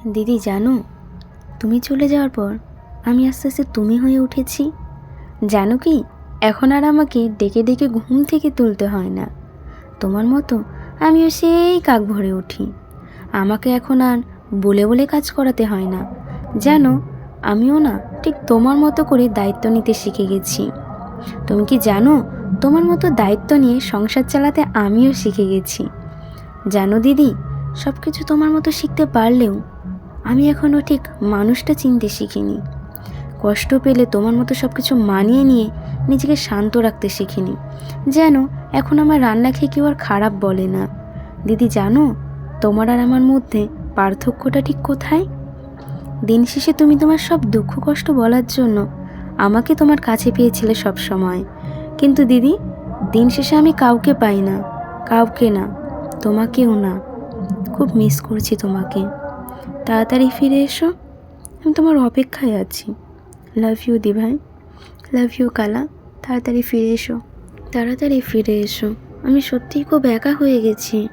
দিদি জানো, তুমি চলে যাওয়ার পর আমি আস্তে আস্তে তুমি হয়ে উঠেছি। জানো কি, এখন আর আমাকে ডেকে ডেকে ঘুম থেকে তুলতে হয় না। তোমার মতো আমিও সেই কাক ভরে উঠি। আমাকে এখন আর বলে বলে কাজ করাতে হয় না। জানো, আমিও না ঠিক তোমার মতো করে দায়িত্ব নিতে শিখে গেছি। তুমি কি জানো, তোমার মতো দায়িত্ব নিয়ে সংসার চালাতে আমিও শিখে গেছি। জানো দিদি, সব কিছু তোমার মতো শিখতে পারলেও আমি এখনও ঠিক মানুষটা চিনতে শিখিনি। কষ্ট পেলে তোমার মতো সব কিছু মানিয়ে নিয়ে নিজেকে শান্ত রাখতে শিখিনি। যেন এখন আমার রান্না খেয়ে কেউ আর খারাপ বলে না। দিদি জানো, তোমার আর আমার মধ্যে পার্থক্যটা ঠিক কোথায়? দিন শেষে তুমি তোমার সব দুঃখ কষ্ট বলার জন্য আমাকে তোমার কাছে পেয়েছিলে সব সময়। কিন্তু দিদি, দিন শেষে আমি কাউকে পাই না, কাউকে না, তোমাকেও না। খুব মিস করছি তোমাকে। তাড়াতাড়ি ফিরে এসো, আমি তোমার অপেক্ষায় আছি। লাভ ইউ দি ভাই, লাভ ইউ কালা। তাড়াতাড়ি ফিরে এসো, তাড়াতাড়ি ফিরে এসো। আমি সত্যিই খুব একা হয়ে গেছি।